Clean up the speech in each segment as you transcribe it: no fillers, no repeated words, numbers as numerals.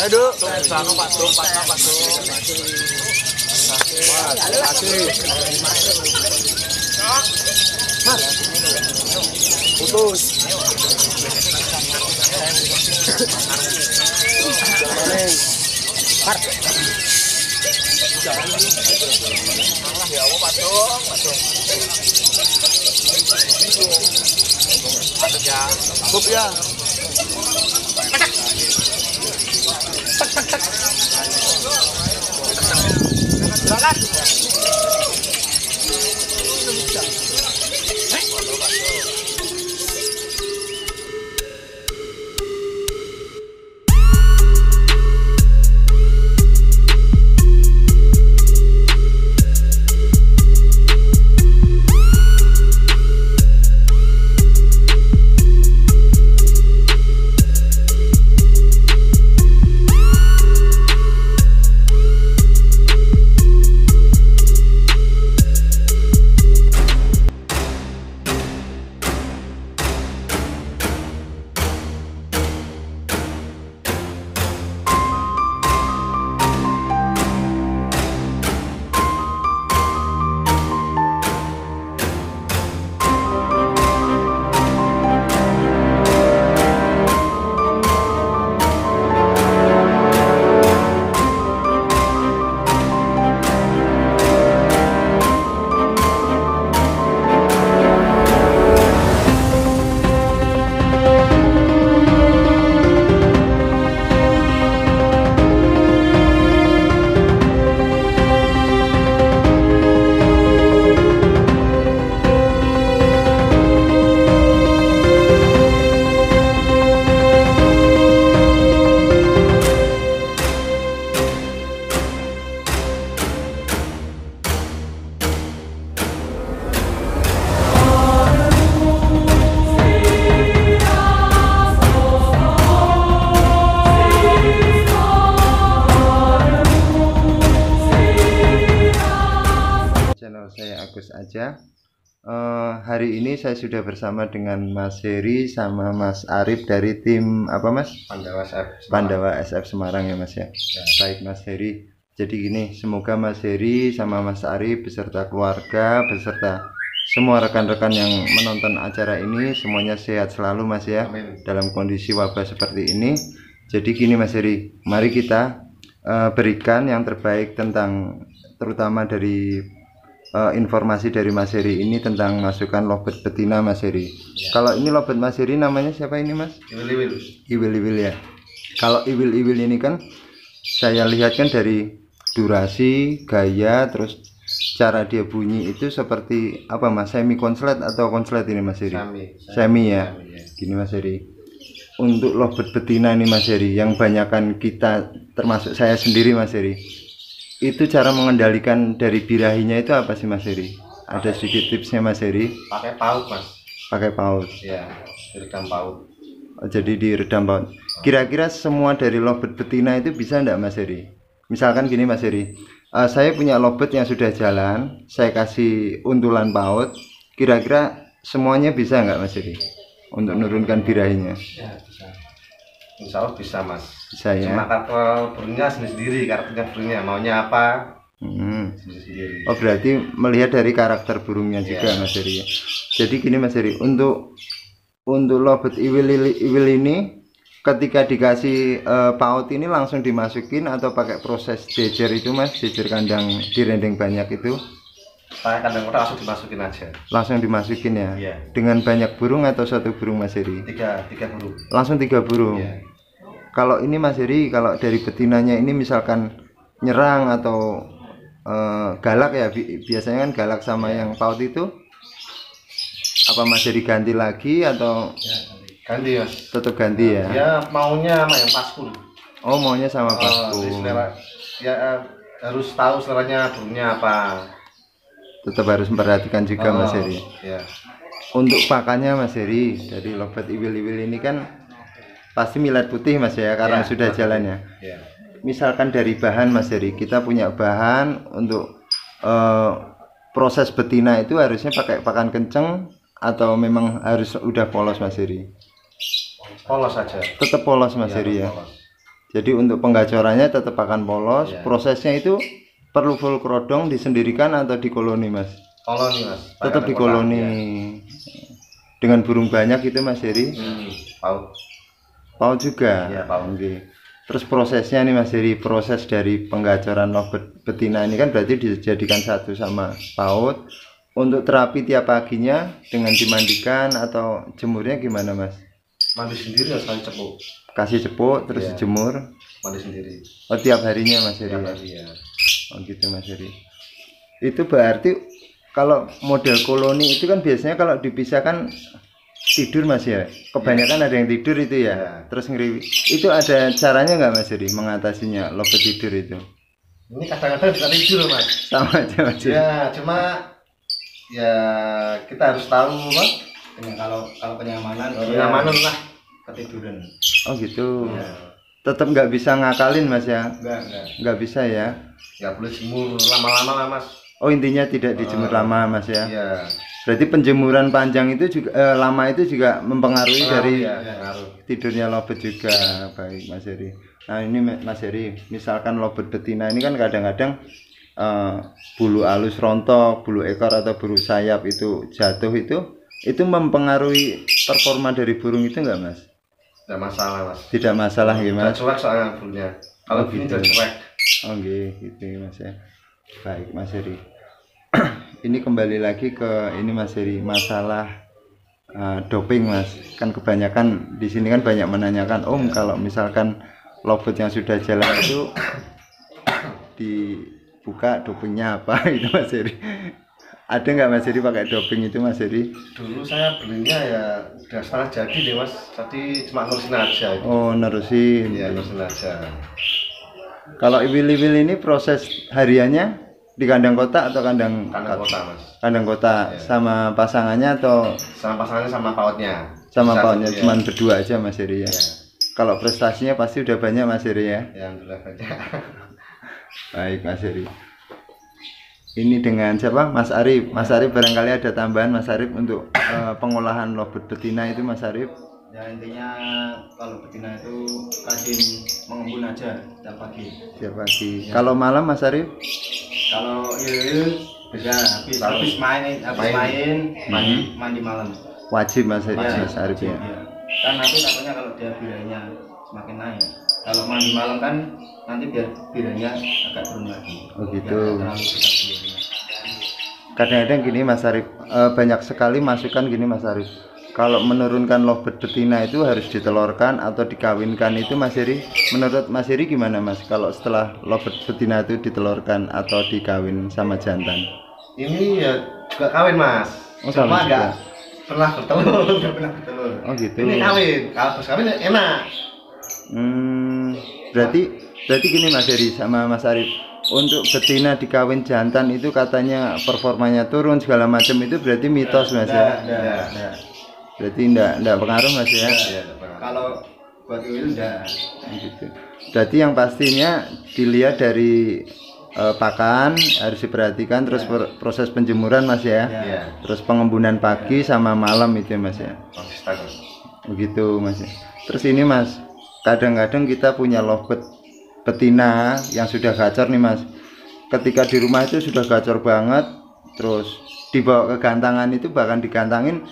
Aduh, sama Pak Bro, Pak Bro. Putus. Ya Allah, Pak Dong. Ya. Cukup ya. Silakan. Saya Agus aja. Hari ini saya sudah bersama dengan Mas Heri sama Mas Arif dari tim apa Mas? Pandawa SF Semarang ya Mas ya. Baik Mas Heri. Jadi gini, semoga Mas Heri sama Mas Arif beserta keluarga, beserta semua rekan-rekan yang menonton acara ini semuanya sehat selalu Mas ya. Amin. Dalam kondisi wabah seperti ini. Jadi gini Mas Heri, mari kita berikan yang terbaik tentang terutama dari informasi dari Mas Heri ini tentang masukan lovebird betina Mas Heri. Ya. Kalau ini lovebird Mas Heri namanya siapa ini Mas? Iwil ya. Kalau Iwil ini kan saya lihat kan dari durasi, gaya, terus cara dia bunyi itu seperti apa Mas? Semi konslet atau konslet ini Mas Heri? Semi ya. Gini Mas Heri. Untuk lovebird betina ini Mas Heri, yang banyakkan kita termasuk saya sendiri Mas Heri, itu cara mengendalikan dari birahinya itu apa sih Mas Heri? Ada sedikit tipsnya Mas Heri? Pakai paut Mas. Pakai paut. Ya, diredam paut. Jadi diredam paut. Kira-kira semua dari lovebird betina itu bisa enggak Mas Heri? Misalkan gini Mas Heri, saya punya lovebird yang sudah jalan, saya kasih untulan paut, kira-kira semuanya bisa enggak Mas Heri? Untuk menurunkan birahinya? Ya, bisa. Insya Allah bisa Mas. Bisa ya. Cuma karakter burungnya sendiri, karakternya burungnya maunya apa? Sendiri. Oh berarti melihat dari karakter burungnya juga Mas Heri. Jadi gini Mas Heri, untuk lovebird Iwil ini ketika dikasih paut ini langsung dimasukin atau pakai proses jejer itu Mas, jejer kandang direndeng banyak itu? Saya kandang kotak langsung dimasukin aja. Langsung dimasukin ya? Iya. Dengan banyak burung atau satu burung Mas Heri? Tiga burung. Langsung 3 burung? Iya. Kalau ini Mas Heri, kalau dari betinanya ini misalkan nyerang atau galak ya, biasanya kan galak sama yang paut itu, apa Mas Heri ganti lagi atau? Ya, ganti Mas. Tetap ganti ya? Ya maunya sama yang paskul. Oh maunya sama paskul. Ya harus tahu seleranya burungnya apa. Tetap harus memperhatikan juga Mas Heri. Ya. Untuk pakannya Mas Heri, dari lovebird Iwil ini kan pasti millet putih Mas ya, karena sudah jalannya. Ya. Misalkan dari bahan Mas Heri, kita punya bahan untuk proses betina itu harusnya pakai pakan kenceng atau memang harus udah polos Mas Heri? Polos saja. Tetap polos Mas Iya, Heri ya. polos. Jadi untuk penggacorannya tetap akan polos. Iya. Prosesnya itu perlu full kerodong disendirikan atau di koloni Mas? Koloni Mas. Tetap di Pakai koloni. kotak, Dengan burung banyak itu Mas Heri? ya. Paut. Paut juga. Iya, paut. Oke. Terus prosesnya nih Mas Heri, proses dari penggacoran lovebird betina ini kan berarti dijadikan satu sama paut. Untuk terapi tiap paginya dengan dimandikan atau jemurnya gimana Mas? Mandi sendiri ya sekali cepuk. Kasih cepuk terus Iya. dijemur. Mandi sendiri. Oh tiap harinya Mas Heri. Tiap Ya? hari ya. Oh gitu Mas Heri. Itu berarti kalau model koloni itu kan biasanya kalau dipisahkan tidur Mas ya. Kebanyakan ada yang tidur itu ya. Ya. Terus ngeriwi. Itu ada caranya nggak Mas Heri mengatasinya lovebird tidur itu? Ini kadang-kadang bisa tidur Mas. Sama aja Mas Heri. Ya, cuma ya kita harus tahu Mas. Kalau kenyamanan Kenyamanan lah. ketiduran. Oh gitu. Ya. Tetap nggak bisa ngakalin Mas ya. Enggak. Nggak bisa ya. Nggak boleh jemur lama-lama lah Mas. Oh intinya tidak dijemur lama Mas ya. Iya. Berarti penjemuran panjang itu juga lama itu juga mempengaruhi dari ya, pengaruh. tidurnya lovebird juga. Baik Mas Heri. Nah ini Mas Heri, misalkan lovebird betina ini kan kadang-kadang bulu halus rontok, bulu ekor atau bulu sayap itu jatuh itu mempengaruhi performa dari burung itu enggak Mas? Nggak masalah Mas. Tidak masalah Nggak gimana? cuek soalnya bulunya. Kalau Oh, gini gitu. udah cuek. Oh gitu Mas ya. Baik Mas Heri. Ini kembali lagi ke ini Mas Heri, masalah doping Mas. Kan kebanyakan di sini kan banyak menanyakan, Om kalau misalkan lovebird yang sudah jalan itu dibuka dopingnya apa itu Mas Heri? Ada nggak Mas Heri pakai doping itu Mas Heri? Dulu saya belinya ya udah setengah jadi deh Mas. Tadi cuma nurusin aja. Oh nerusin. Iya, nurusin aja. Kalau iwil-iwil ini proses hariannya di kandang kotak atau kandang Kandang kota Mas. kandang kotak Iya. sama pasangannya atau Sama pasangannya sama pautnya. sama Bisa pautnya satu, ya. cuman berdua aja Mas Heri ya. Iya. Kalau prestasinya pasti udah banyak Mas Heri ya. Ya, alhamdulillah banyak. Baik Mas Heri. Ini dengan siapa? Mas Arif. Mas Arif barangkali ada tambahan Mas Arif untuk pengolahan lovebird betina itu Mas Arif. Ya intinya kalau betina itu rajin mengembun aja setiap pagi. Siap pagi. Kalau malam Mas Arif? Kalau bisa habis main mandi malam. Wajib Mas Arif, Ya, Mas Arif ya. iya. Kan nanti takutnya kalau dia biranya semakin naik. Kalau mandi malam kan nanti biar biranya agak turun lagi. Oh gitu. Biar nggak terlalu besar biranya. Kadang-kadang gini Mas Arif, banyak sekali masukan gini Mas Arif. Kalau menurunkan lovebird betina itu harus ditelurkan atau dikawinkan itu Mas Heri. Menurut Mas Heri gimana Mas? Kalau setelah lovebird betina itu ditelurkan atau dikawin sama jantan? Ini ya juga kawin Mas. Oh, kawin Cuma juga. nggak pernah bertelur. Nggak pernah bertelur. Oh gitu. Ini kawin. Kalau pas kawin enak. Berarti gini Mas Heri sama Mas Arif. Untuk betina dikawin jantan itu katanya performanya turun segala macam itu berarti mitos Mas ya. Nggak. Berarti enggak pengaruh Mas ya. Iya, nggak pernah. Kalau buat iwil enggak. Gitu. Berarti yang pastinya dilihat dari pakan harus diperhatikan terus proses penjemuran Mas ya. Iya. Terus pengembunan pagi sama malam itu ya, Mas ya. Konsisten Mas. Begitu Mas ya. Terus ini Mas, kadang-kadang kita punya lovebird betina yang sudah gacor nih Mas. Ketika di rumah itu sudah gacor banget, terus dibawa ke gantangan itu bahkan digantangin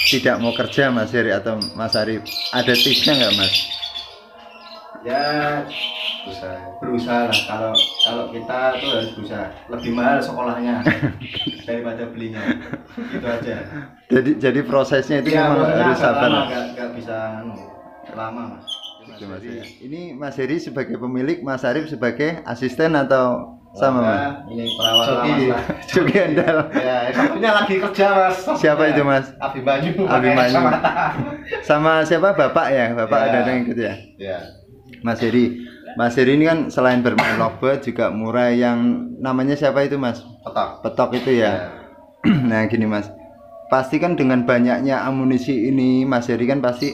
tidak mau kerja Mas Heri atau Mas Arif. Ada tipsnya nggak Mas? Ya Bisa. berusaha lah. Kalau kita tuh harus berusaha. Lebih mahal sekolahnya daripada belinya. Gitu aja. Jadi prosesnya itu Ya, memang maksudnya harus agak sabar. lama, nggak bisa lama Mas. Gitu, Mas ya. Ini Mas Heri sebagai pemilik, Mas Arif sebagai asisten atau sama Mas? Nah, ini perawat Joki. lama Mas. Joki Andal. Ya, satunya lagi kerja Mas. Siapa itu Mas? Abimanyu. Abimanyu. Sama siapa? Bapak ya? Bapak Ya. ada yang ikut ya? Ya. Mas Heri. Mas Heri ini kan selain bermain lovebird juga murah yang namanya siapa itu Mas? Petok. Petok itu ya. Nah gini Mas, pasti kan dengan banyaknya amunisi ini Mas Heri kan pasti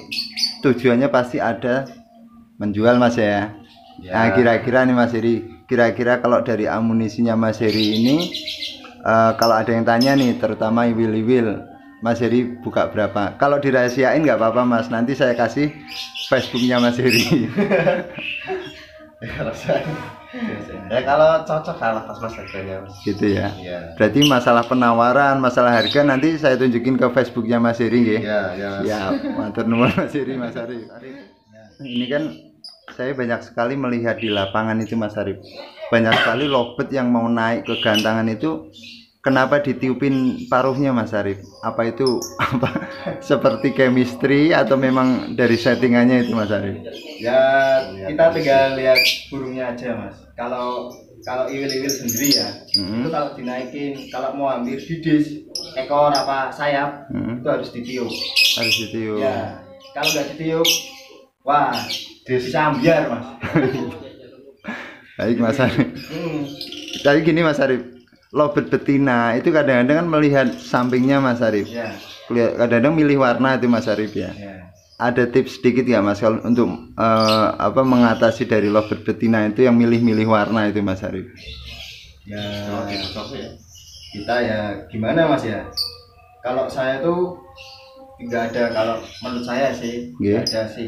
tujuannya pasti ada menjual Mas ya. Ya. Nah kira-kira nih Mas Heri, kira-kira kalau dari amunisinya Mas Heri ini kalau ada yang tanya nih terutama iwil-iwil Mas Heri buka berapa? Kalau dirahasiain nggak apa-apa Mas, nanti saya kasih Facebooknya Mas Heri. Ya kalau cocok kalah pas mas harganya mas. Gitu ya. Iya. Berarti masalah penawaran, masalah harga nanti saya tunjukin ke Facebooknya Mas Heri nggih. Iya, iya. Mas. Ya, matur nuwun Mas Heri, Mas Arif. Ini kan saya banyak sekali melihat di lapangan itu Mas Arif. Banyak sekali lobet yang mau naik ke gantangan itu kenapa ditiupin paruhnya Mas Arif? Apa itu apa seperti chemistry atau memang dari settingannya itu Mas Arif? Ya kita tinggal lihat burungnya aja mas. Kalau iwil-iwil sendiri ya, itu kalau dinaikin, kalau mau ambil didis ekor apa sayap, itu harus ditiup. Harus ditiup. Ya, kalau nggak ditiup, wah bisa ambiar mas. Baik Mas Arif. Tapi gini Mas Arif, lobet betina itu kadang-kadang kan melihat sampingnya Mas Arif. Ya. Kadang-kadang milih warna itu Mas Arif ya. Ya. Ada tips sedikit ya Mas kalau untuk mengatasi dari lobet betina itu yang milih-milih warna itu Mas Arif? Ya, kita ya gimana mas ya? Kalau saya tuh nggak ada, kalau menurut saya sih nggak ada sih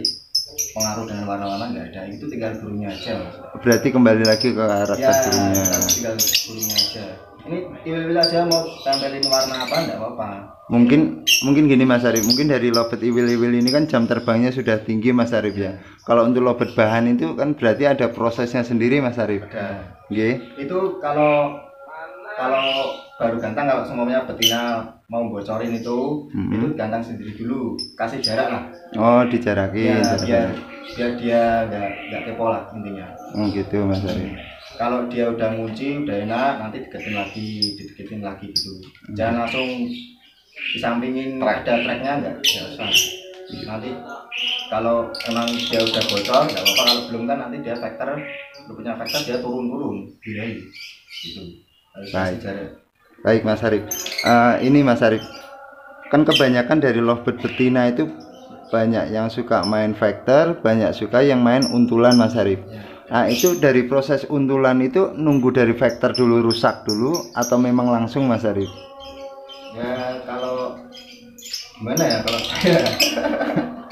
pengaruh dengan warna-warna, nggak ada. Itu tinggal burungnya aja mas. Berarti kembali lagi ke karakter Ya, burungnya. tinggal burungnya aja. Ini iwil-iwil aja mau tempelin warna apa nggak apa-apa. Mungkin gini Mas Arif, mungkin dari lobet iwil-iwil ini kan jam terbangnya sudah tinggi Mas Arif ya. Kalau untuk lobet bahan itu kan berarti ada prosesnya sendiri Mas Arif. Ada. Nggih. Itu kalau baru gantang, kalau semuanya betina mau bocorin itu gantang sendiri dulu, kasih jarak lah. Oh, dijarakin. Ya, biar dia nggak kepo lah intinya. Oh gitu Mas Arif. Kalau dia udah ngunci, udah enak, nanti dideketin lagi gitu. Jangan langsung disampingin ada tracknya, nggak usah. Nanti kalau emang dia udah bocor nggak apa-apa, kalau belum kan nanti dia vector, punya vector dia turun birahi gitu. Harus kasih jarak. Baik Mas Arif. Ini Mas Arif, kan kebanyakan dari lobet betina itu banyak yang suka main vector, banyak suka yang main untulan Mas Arif. Nah itu dari proses untulan itu nunggu dari vector dulu rusak dulu atau memang langsung Mas Arif? Ya kalau gimana ya kalau saya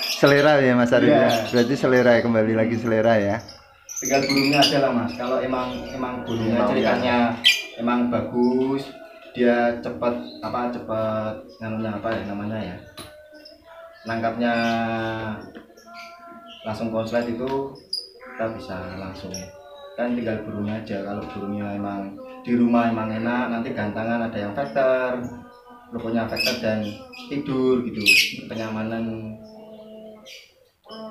selera ya Mas Arif ya. Ya. Berarti selera ya, kembali lagi selera ya. Tinggal burungnya aja lah Mas. Kalau emang burungnya cirikannya emang bagus, dia cepat namanya ya, nangkapnya langsung konslet, itu kita bisa langsung, kan tinggal burungnya aja. Kalau burungnya emang di rumah emang enak, nanti gantangan ada yang vector, pokoknya vector dan tidur gitu, kenyamanan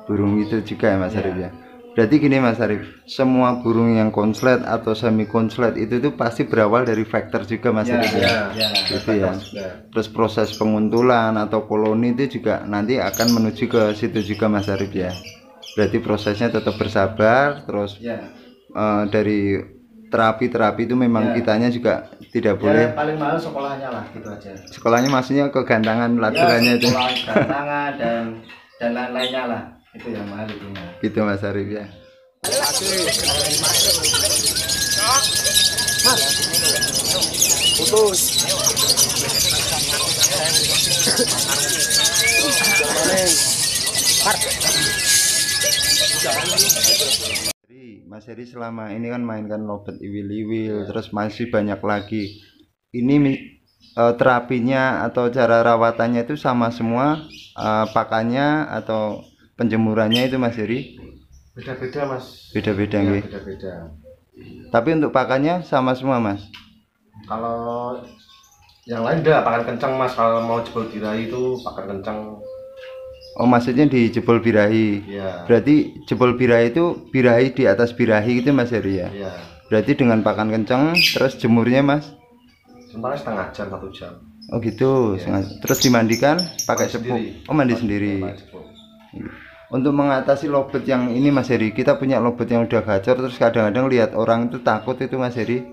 burung itu juga ya Mas Arif ya. Berarti gini Mas Arif, semua burung yang konslet atau semi konslet itu tuh pasti berawal dari vector juga Mas Arif ya. Gitu ya. Terus proses penguntulan atau koloni itu juga nanti akan menuju ke situ juga Mas Arif ya. Berarti prosesnya tetap bersabar, terus dari terapi itu memang kitanya juga tidak boleh. Paling mahal sekolahnya lah gitu aja. Sekolahnya maksudnya kegantangan laturannya itu. Sekolah gantangan dan lain-lainnya lah. Itu yang mahal itu. Gitu Mas Arif ya. Putus. Mas Heri selama ini kan mainkan lobet iwil-iwil, terus masih banyak lagi. Ini terapinya atau cara rawatannya itu sama semua, pakannya atau penjemurannya itu Mas Heri? Beda-beda Mas. Beda-beda Ya, nggih. beda-beda. Tapi untuk pakannya sama semua Mas? Kalau yang lain udah pakan kencang Mas. Kalau mau jebol birahi itu pakan kencang. Oh maksudnya di jebol birahi. Iya. Berarti jebol birahi itu birahi di atas birahi gitu Mas Heri ya? Iya. Berarti dengan pakan kencang terus jemurnya Mas? Sementara setengah jam, 1 jam. Oh gitu. Terus dimandikan pakai Mandi sepup. sendiri. Oh mandi sendiri. Untuk mengatasi lobet yang ini Mas Heri, kita punya lobet yang udah gacor, terus kadang-kadang lihat orang itu takut itu Mas Heri.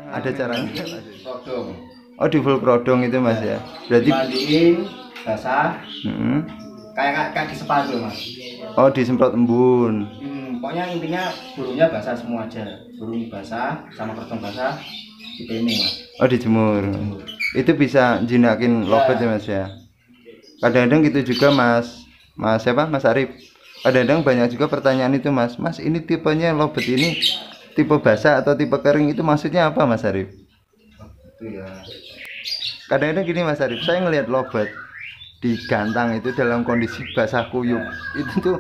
Ada caranya? Kodong. Oh di full krodong itu Mas ya. Berarti Mandiin basah, kayak di spa tuh Mas. oh disemprot embun. Pokoknya intinya burungnya basah semua aja. Burung basah sama krodong basah, dipeni Mas. Oh dijemur. itu bisa jinakin lobet ya mas ya. Kadang-kadang gitu juga mas Arif. Kadang-kadang banyak juga pertanyaan itu mas, ini tipenya lobet ini tipe basah atau tipe kering, itu maksudnya apa mas Arif? Itu ya. Kadang-kadang gini mas Arif, saya ngelihat lobet di gantang itu dalam kondisi basah kuyup, itu tuh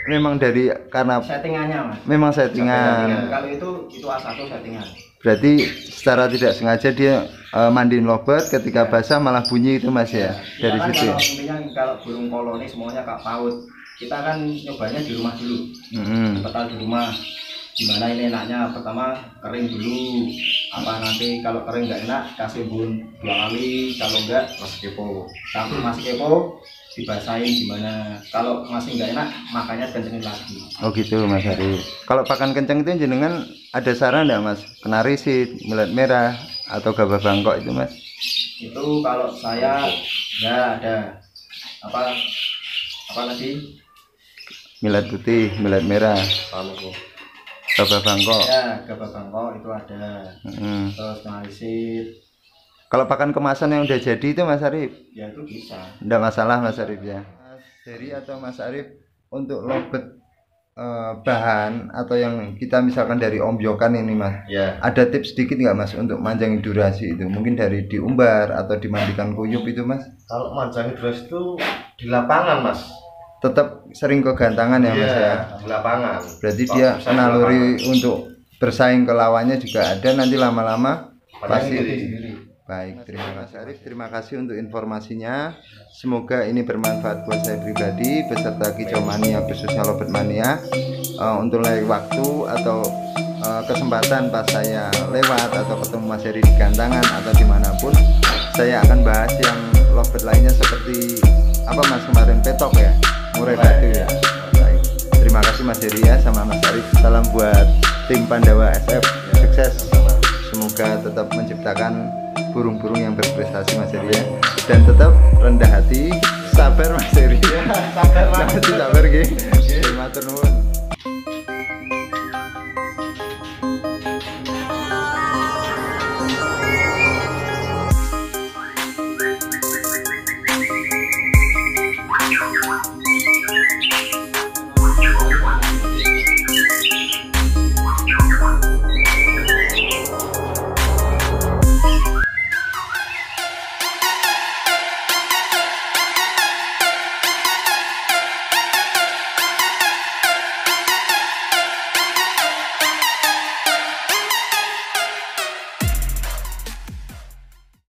memang karena Settingannya mas. memang settingan. Kalau itu A1 settingan. Berarti secara tidak sengaja dia mandiin lobet, ketika basah malah bunyi itu mas ya, dari kan situ. Kalau intinya kalau burung koloni semuanya kak paut, kita kan nyobanya di rumah dulu. Total di rumah. Gimana ini enaknya, pertama kering dulu, apa nanti kalau kering nggak enak kasih embun 2 kali, kalau enggak masih kepo. tapi masih kepo dibasahin gimana, kalau masih nggak enak makanya kencengin lagi. Oh gitu mas Arif. Kalau pakan kenceng itu jenengan ada saran nggak mas? Kenarisit, millet merah, atau gabah bangkok itu mas? Itu kalau saya ya ada apa tadi, Millet putih, millet merah, gabah bangkok. ya gabah bangkok itu ada. Terus kenalisit. Kalau pakan kemasan yang udah jadi itu mas Arif, Ya itu bisa. enggak masalah mas Arif ya. Mas Heri atau mas Arif, untuk lobet bahan atau yang kita misalkan dari ombyokan ini mas, Ya. ada tips sedikit nggak mas untuk manjangin durasi itu? Mungkin dari diumbar atau dimandikan kuyup itu mas? Kalau manjangin durasi itu di lapangan mas. Tetap sering ke gantangan ya mas ya. Di lapangan. Berarti Kalau dia bisa di naluri lapangan. untuk bersaing ke lawannya juga ada, nanti lama-lama pasti. Sendiri. Baik, terima kasih Arif, terima kasih untuk informasinya. Semoga ini bermanfaat buat saya pribadi beserta kicau mania khususnya lobet mania. Untuk lain waktu atau kesempatan pas saya lewat atau ketemu Mas Heri di gantangan atau dimanapun, saya akan bahas yang lobet lainnya seperti apa mas kemarin, petok ya, murai batu ya. Baik, terima kasih Mas Heri ya sama Mas Arif. Salam buat tim Pandawa SF, sukses. Semoga tetap menciptakan burung-burung yang berprestasi Mas Heri ya, dan tetap rendah hati, sabar Mas Heri. Sabar mas. Sabar.